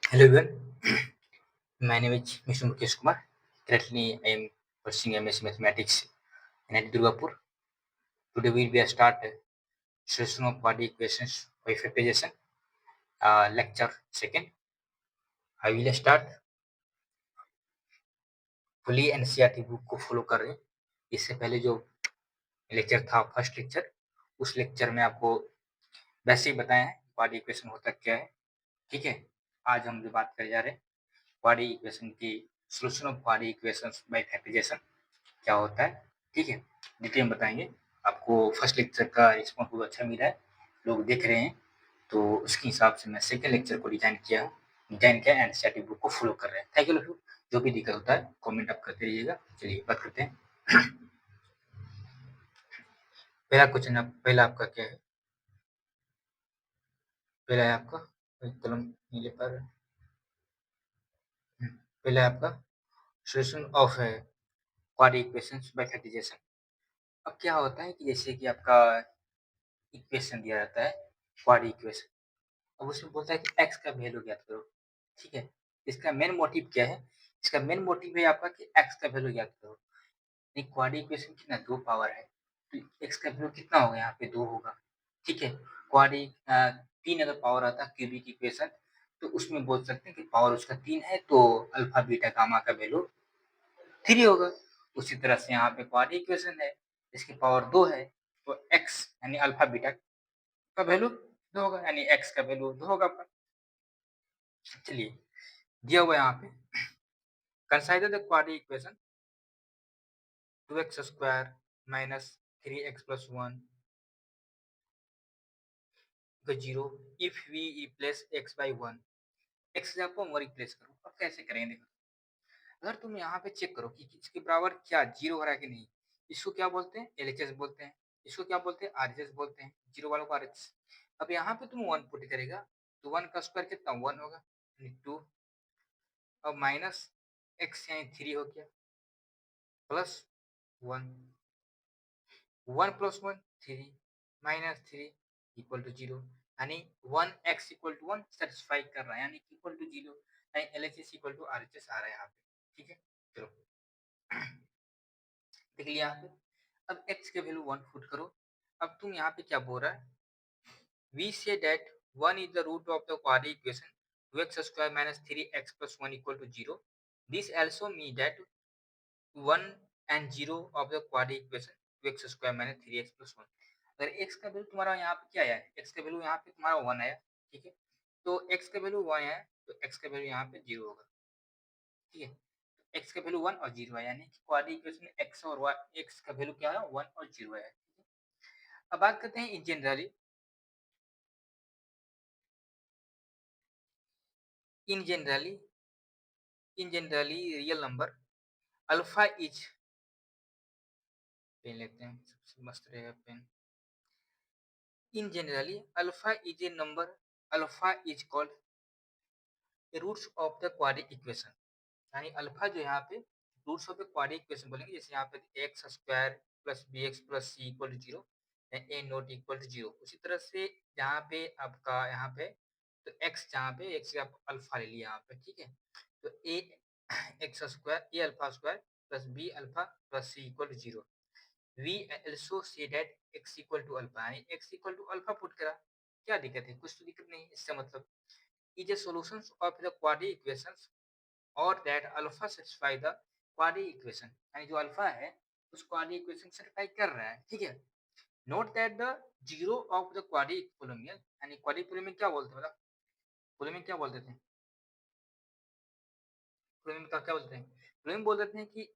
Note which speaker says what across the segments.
Speaker 1: Hello everyone, my name is Mr. Mukesh Kumar. Currently, I am pursuing MS Mathematics in IIT Durgapur. Today we will start solution of body equations by factorization, lecture second. I will start fully NCERT book को follow कर रहे हैं. इससे पहले जो lecture था first lecture, उस lecture में आपको वैसे ही बताया है बॉडी इक्वेशन होता क्या है. ठीक है, आज हम जो बात करने जा रहे हैं बॉडी इक्वेशन की solution of body equations by factorization क्या होता है. ठीक है, डिटेल में बताएंगे. आपको फर्स्ट लेक्चर का रिस्पॉन्स बहुत अच्छा मिला है, लोग देख रहे हैं, तो उसके हिसाब से मैं सेकंड लेक्चर को डिजाइन किया एंड सेटिंग बुक को फॉलो कर रहे हैं. Thank you. जो भी दिक्कत होता है कमेंट आप करते रहिएगा. चलिए बात करते हैं. पहला क्वेश्चन, पहला आपका क्या है? पहला है आपका कलम नीले पर. पहला है आपका solution of quadratic equations by factorization. अब क्या होता है कि जैसे कि आपका इक्वेशन दिया जाता है क्वाड्रेटिक इक्वेशन, अब उसमें बोलता है कि एक्स का वैल्यू ज्ञात करो. ठीक है, इसका मेन मोटिव क्या है? इसका मेन मोटिव है आपका कि एक्स का वैल्यू ज्ञात करो. नहीं, क्वाड्रेटिक इक्वेशन की ना दो पावर है, तो एक्स का वैल्यू कितना होगा? यहाँ पे दो होगा. ठीक है, क्वाड्रेटिक तीन अगर पावर आता है क्यूबिक इक्वेशन, तो उसमें बोल सकते हैं कि पावर उसका तीन है, तो अल्फा बीटा गामा का वैल्यू थ्री होगा. उसी तरह से यहाँ पे क्वाड्रेटिक इक्वेशन है, इसकी पावर दो है, तो एक्स यानी अल्फा बीटा का वैल्यू दो होगा, यानी एक्स का वैल्यू दो होगा आपका. चलिए, दिया हुआ यहाँ पे consider the quadratic equation 2x square minus 3x plus 1 0 if we replace x by 1. x से आपको हम रिप्लेस करो. अब कैसे करेंगे? देखो, अगर तुम यहाँ पे चेक करो कि इसके बराबर क्या जीरो हो रहा है कि नहीं. इसको क्या बोलते हैं? एलएचएस बोलते हैं. इसको क्या बोलते हैं? आरएचएस बोलते हैं. जीरो वालों को आरएचएस. अब यहाँ पे तुम वन पुट करेगा, तो वन का स्क्वायर कितना? वन होगा, टू. अब माइनस एक्स यानी थ्री हो गया, plus one. One plus one three, minus three equal to zero. यानी one x equal to one satisfy कर रहा है, यानी इक्वल टू जीरो. यानी L H S equal to R H S आ रहा है यहाँ पे. ठीक है, चलो देख लिया यहाँ पे. अब एक्स के वैल्यू वन पुट करो. अब तुम यहाँ पे क्या बोल रहा है? We say that one is the root of the quadratic equation 2x square minus 3x plus 1 equal to 0. This also means that 1 and 0 of the quadratic equation 2x square minus 3x plus 1. अगर x का value तुम्हारा यहाँ पे क्या आया है? x का value यहाँ पे तुम्हारा 1 आया. ठीक है, तो x का वैल्यू 1 आया, तो x का वैल्यू यहाँ पे 0 होगा. ठीक है, x का वैल्यू 1 और 0 आया, यानी कि क्वाड्रेटिक इक्वेशन में x और y, x का वैल्यू क्या है? 1 और 0 आया. अब बात करते हैं in generally. In generally real number alpha is, pen लेते हैं, सबसे मस्त रहेगा pen. In generally alpha is a number, alpha is called roots of the quadratic equation. यानी अल्फा जो यहाँ पे roots of the quadratic equation बोलेंगे, जैसे यहाँ पे x square plus b x plus c equal to zero, a not equal to zero. उसी तरह से जहाँ पे आपका यहाँ पे तो एक्स, जहाँ पे एक्स का आप अल्फा ले लिया यहाँ पे. ठीक है, तो a x square, a alpha square plus b alpha plus c equal to zero. we also say that x equal to alpha, यानी x equal to alpha put करा. क्या दिक्कत है? कुछ तो दिक्कत नहीं. इसका मतलब is a solutions of the quadratic equations or that alpha satisfy the quadratic equation. यानी जो अल्फा है उस quadratic equation satisfy कर रहा है. ठीक है, note that the zero of the quadratic polynomial, यानी quadratic polynomial क्या बोलते हैं? मतलब polynomial क्या बोलते थे? polynomial का क्या बोलते हैं? polynomial बोल देते हैं कि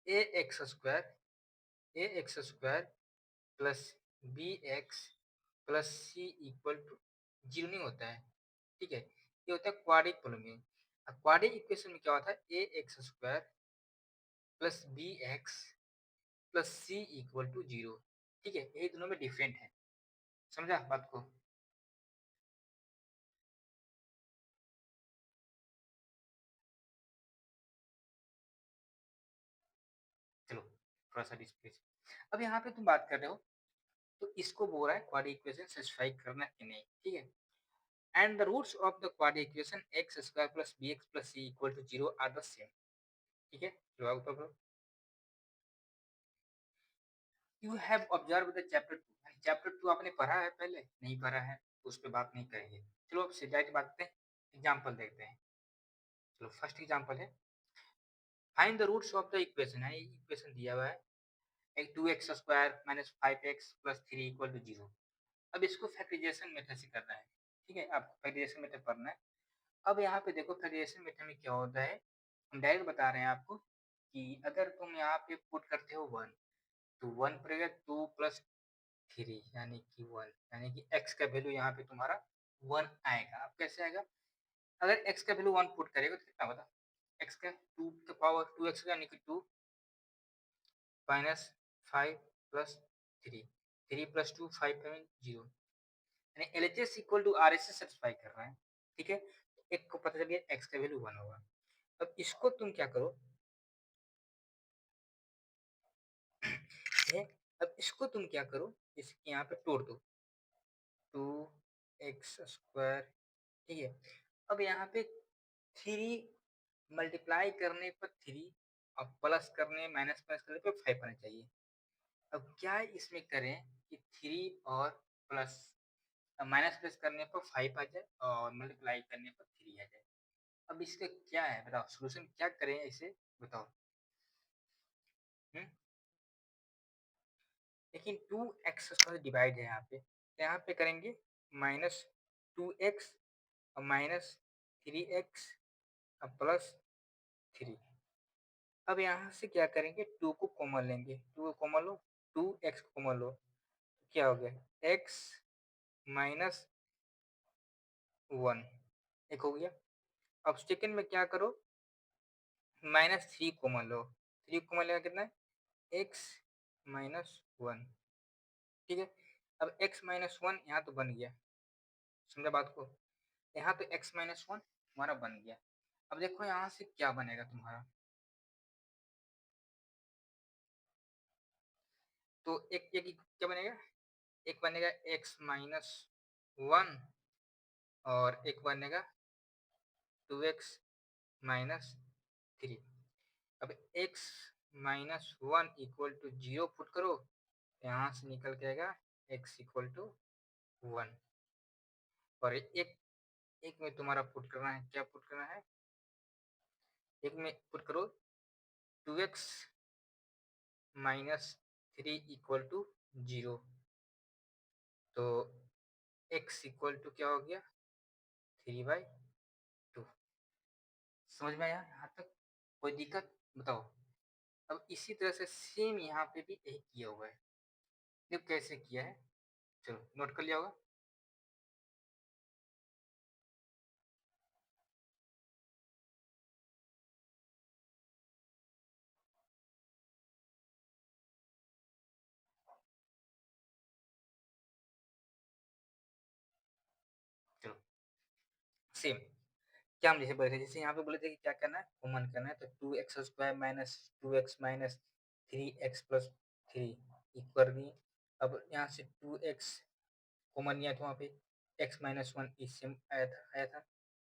Speaker 1: a x square plus b x plus c equal to zero नहीं होता है. ठीक है, ये होता है क्वाड्रेटिक पोलिनोमियल. अब क्वाड्रेटिक इक्वेशन में क्या होता है? A x square plus b x plus c equal to zero. ठीक है, ये दोनों में डिफरेंट है. समझा बात को? चलो थोड़ा सा डिस्प्ले. अब यहाँ पे तुम बात कर रहे हो, तो इसको बोल रहा है क्वाड्रेटिक इक्वेशन सेटिस्फाई करना कि नहीं. ठीक है, and the roots of the quadratic equation x square plus bx plus c equal to 0 are the same. ठीक है, जवाब बताओ. You have observe the chapter 2. Chapter 2 आपने पढ़ा है पहले? नहीं पढ़ा है तो उस पर बात नहीं करेंगे. चलो अब से डायरेक्ट बात करते हैं, एग्जाम्पल देखते हैं. चलो फर्स्ट एग्जाम्पल है, find the roots of the equation. है इक्वेशन दिया हुआ है, एक 2x square minus 5x plus 3 equal to 0. अब इसको फैक्टराइजेशन मेथड से करना है. ठीक है, आपको फैक्टराइजेशन मेथड पढ़ना है. अब यहाँ पे देखो फैक्टराइजेशन मेथड में क्या होता है, हम डायरेक्ट बता रहे हैं आपको कि अगर तुम यहाँ पे पुट करते हो 1, तो 1 पड़ेगा 2 प्लस 3 यानी कि 1, यानी कि x का वैल्यू यहाँ पे तुम्हारा 1 आएगा. अब कैसे आएगा, अगर x का वैल्यू 1 पुट करेगा तो कितना होगा, x का 2 का पावर 2x यानी कि 2 माइनस 5 प्लस 3, 3 प्लस 2 5 0, यानी LHS equal to RHS satisfy कर रहा है. ठीक है, एक को पता चल गया x का वैल्यू 1 होगा. अब इसको तुम क्या करो है, अब इसको तुम क्या करो, इसके यहाँ पे तोड़ दो, 2x स्क्वायर. ठीक है, अब यहाँ पे 3 मल्टीप्लाई करने पर 3 और प्लस करने माइनस प्लस करने पर 5 आना चाहिए. अब क्या इसमें करें कि 3 और प्लस माइनस प्लस करने पर 5 आ जाए और मल्टीप्लाई करने पर 3 आ जाए. अब इसका क्या है बताओ, सोल्यूशन क्या करें इसे बताओ. हम्म, लेकिन 2x स्क्वायर डिवाइड है यहाँ पे, तो यहाँ पे करेंगे माइनस 2x और माइनस 3x और प्लस 3. अब यहाँ से क्या करेंगे, 2 को कॉमन लेंगे, 2 को कॉमन लो, 2x को कॉमन लो, क्या हो गया x माइनस 1, एक हो गया. अब सेकंड में क्या करो, माइनस 3 कॉमन लो, 3 कॉमन लेगा कितना है x माइनस 1. ठीक है, अब x माइनस 1 यहाँ तो बन गया, समझा बात को, यहाँ तो x माइनस 1 तुम्हारा बन गया. अब देखो यहाँ से क्या बनेगा तुम्हारा, तो एक क्या बनेगा, एक बनेगा x माइनस 1 और एक बनेगा 2x माइनस 3. अब x minus 1 equal to 0 put करो, यहाँ से निकल के आएगा x इक्वल टू 1. और एक एक में तुम्हारा पुट करना है, क्या पुट करना है, एक में पुट करो 2x माइनस 3 इक्वल टू 0, तो x इक्वल टू क्या हो गया 3/2. समझ में आया यहाँ तक, कोई दिक्कत बताओ. अब इसी तरह से सेम यहाँ पे भी यही किया हुआ है. देखो कैसे किया है, चलो नोट कर लिया होगा. चलो सेम, क्या हम जैसे बोले थे, जैसे यहाँ पे बोले थे कि क्या करना है, कॉमन करना है, तो 2x square minus 2x minus 3x plus 3 equal नहीं. अब यहाँ से 2x कॉमन लिया था, वहाँ पे x माइनस 1 इससे आया था,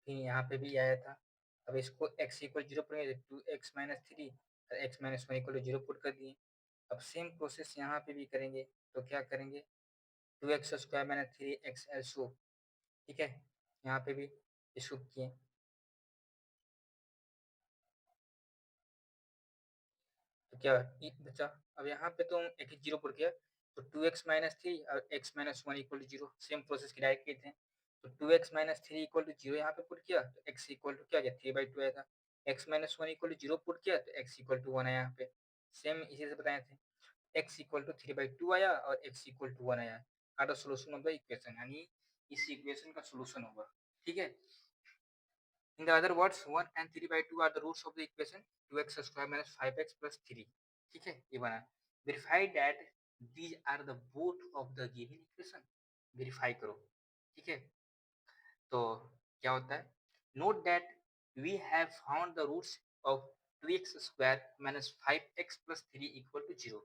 Speaker 1: फिर यहाँ पे भी आया था. अब इसको x इक्वल 0 पर 2x माइनस 3 और x माइनस 1 इक्वल 0 पुट कर दिए. अब सेम प्रोसेस यहाँ पे भी करेंगे, तो क्या करेंगे 2x square minus 3x also. ठीक है, यहाँ पे भी इसको किए, तो क्या बचा, अब यहाँ पे तो एक जीरो पुट किया, तो 2x माइनस 3 और x minus 1 equal to 0, same process की डायरेक्ट किए थे. तो 2x माइनस 3 इक्वल टू 0 यहाँ पे पुट किया, तो x इक्वल टू क्या गया 3/2 आया था. x minus 1 equal to 0 put किया, तो x इक्वल टू 1 आया यहाँ पे, सेम इसी से बताए थे. x इक्वल टू 3/2 आया और x इक्वल टू 1 आया, are the solution of the equation, यानी इस इक्वेशन का सोल्यूशन होगा. ठीक है, in the other words 1 and 3/2 are the roots of the equation 2x square minus 5x plus 3. ठीक है, ये बना. verify that these are the both of the given equation, verify करो. ठीक है, तो क्या होता है, note that we have found the roots of 2x square minus 5x plus 3 equal to 0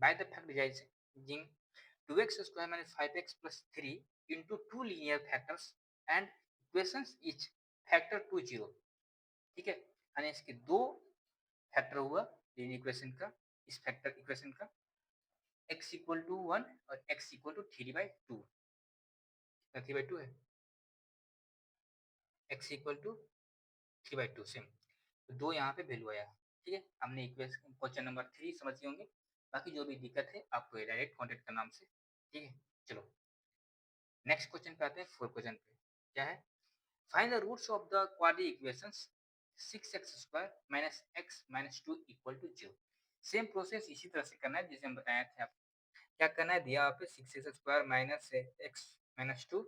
Speaker 1: by the factorizing 2x square minus 5x plus 3 into two linear factors and equations is factor to zero. ठीक है, यानी इसके दो factor हुआ linear equation का, इस factor equation का, x equal to 1 और x इक्वल टू 3/2। 3/2 है, x इक्वल टू 3/2 सेम। तो दो यहाँ पे वैल्यू आया। ठीक है, हमने इक्वेशन क्वेश्चन नंबर 3 समझ गए होंगे। बाकी जो भी दिक्कत है आपको डायरेक्ट कॉन्टेक्ट करना हमसे। ठीक है, चलो नेक्स्ट क्वेश्चन पे आते हैं। 4 क्वेश्चन पे क्या है, find the roots of the quadratic equations 6x² minus x minus 2 equal to 0। Same process इसी तरह से करना है जैसे हम बताए थे आपको। क्या करना है, दिया आप 6x² माइनस x माइनस 2,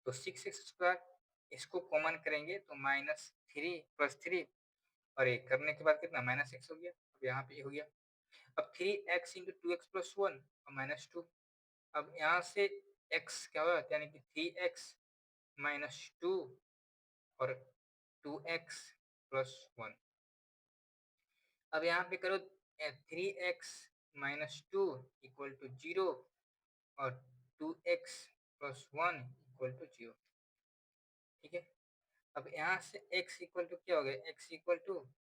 Speaker 1: तो 6x² इसको कॉमन करेंगे तो माइनस 3 प्लस 3, और एक करने के बाद कितना माइनस एक्स हो गया। अब यहाँ पे हो गया। अब 3x इंटू 2x प्लस 1 और माइनस 2। अब यहाँ से x क्या होगा, यानी कि 3x माइनस 2 और 2x प्लस 1। अब यहाँ पे करो 3x माइनस 2 इक्वल टू 0 और 2x प्लस 1 इक्वल टू 0। ठीक है, अब यहाँ से x इक्वल टू क्या हो गया, x इक्वल टू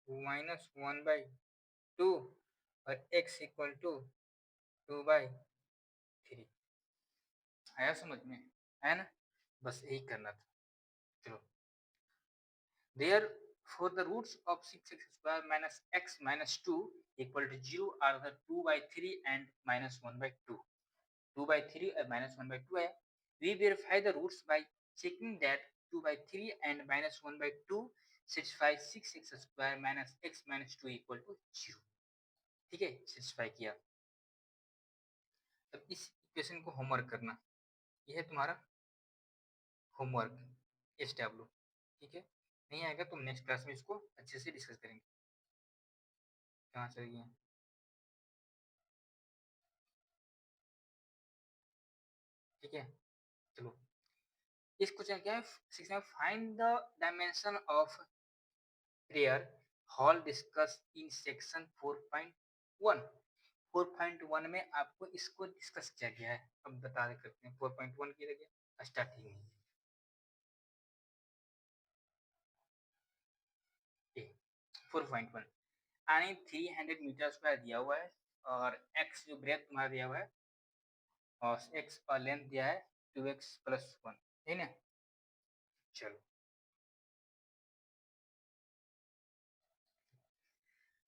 Speaker 1: माइनस 1/2 और x इक्वल टू 2/3। आया समझ में, है ना? बस यही करना था। चलो, there for the roots of 6x² minus x minus 2 equal to 0 are the 2/3 and minus 1/2। 2/3 और minus 1/2 है। We verify the roots by checking that 2/3 and minus 1/2 satisfy 6x² minus x minus 2 equal to 0। ठीक है, satisfy किया। अब इस equation को homework करना, यह है तुम्हारा होमवर्क SW। ठीक है, नहीं आएगा तो नेक्स्ट क्लास में इसको अच्छे से डिस्कस करेंगे। कहाँ चल गए, ठीक है, चलो इस क्वेश्चन क्या है, six find the dimension of prayer hall discuss in section 4.1। 4.1 में आपको इसको डिस्कस किया गया है। अब बता करते हैं 4.1 की जगह स्टार्टिंग में 4.1 यानी 300 मीटर स्क्वायर दिया हुआ है, और x जो ब्रेथ तुम्हारा दिया हुआ है और x का लेंथ दिया है 2x प्लस 1, है ना। चलो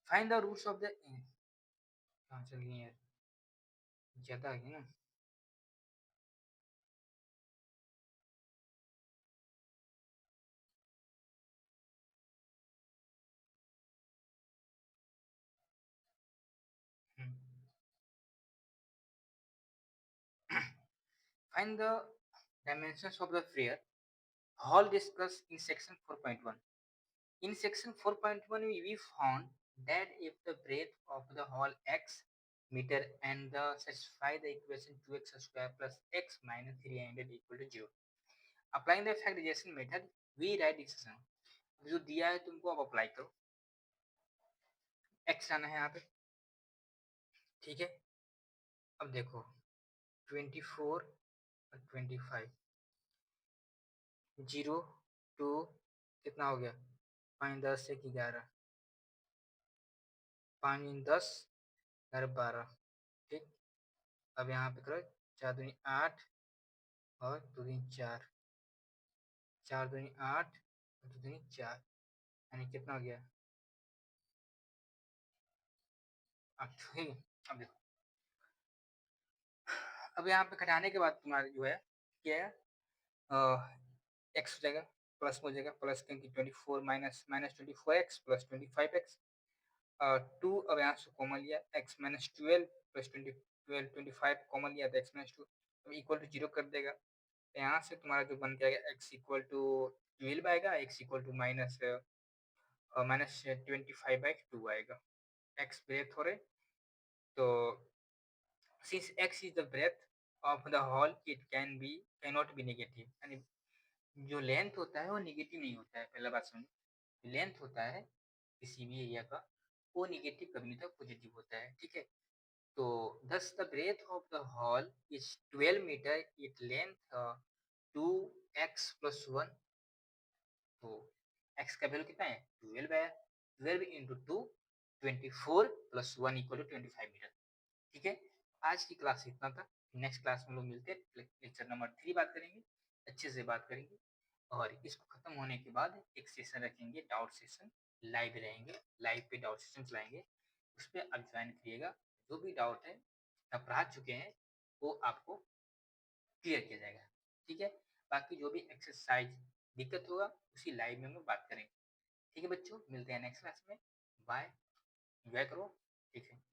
Speaker 1: find the roots of the, कहाँ चल गई है, ज्यादा आ गई ना। Find the dimensions of the sphere hall discussed in section 4.1। In section 4.1 we found that if the breadth of the hall x meter and the satisfy the equation 2x square plus x minus 300 equal to 0। Applying the factorization method we write equation। जो दिया है तुमको अब apply करो। x आना है यहाँ पे, ठीक है। अब देखो 24 और 25, 0 2 कितना हो गया, 5 10 1 11, 5 10 12। ठीक, अब यहाँ पे करो 4 दूनी 8 और 2 दूनी 4, 4 दूनी 8 और 2 दूनी 4, यानी कितना हो गया 8। ठीक है, अब देखो, अब यहाँ पे घटाने के बाद तुम्हारा जो है क्या है, एक्स हो जाएगा प्लस हो जाएगा, प्लस क्योंकि 24 minus minus 24x plus 25x, 2 अब यहाँ से कॉमन लिया x माइनस 12 प्लस 25 कॉमन लिया तो x माइनस 2 अब इक्वल टू 0 कर देगा। तो यहाँ से तुम्हारा जो बन जाएगा x इक्वल टू 12 आएगा, x equal to minus minus 25/2 आएगा। x ब्रेथ हो रहे, तो since x is the breadth of the whole it cannot be negative, यानी जो लेंथ होता है वो निगेटिव नहीं होता है। पहला बात समझो, लेंथ होता है किसी भी एरिया का वो निगेटिव कभी नहीं, पॉजिटिव होता है। ठीक है, तो thus the breadth of the hall is 12 meter, its length 2 x plus 1, तो x का वैल्यू कितना है 12 है, 12 into 2 24 plus 1 equal to 25 metre. ठीक है, आज की क्लास इतना था। नेक्स्ट क्लास में लोग मिलते हैं, लेक्चर नंबर 3 बात करेंगे, अच्छे से बात करेंगे। और इसको खत्म होने के बाद एक सेशन रखेंगे, डाउट सेशन, लाइव रहेंगे, लाइव पे डाउट सेशन चलाएंगे, उस पर आप ज्वाइन करिएगा। जो भी डाउट है आप पढ़ा चुके हैं वो आपको क्लियर किया जाएगा। ठीक है, बाकी जो भी एक्सरसाइज दिक्कत होगा उसी लाइव में हम लोग बात करेंगे। ठीक है बच्चों, मिलते हैं नेक्स्ट क्लास में। बाय, एंजॉय करो। ठीक है।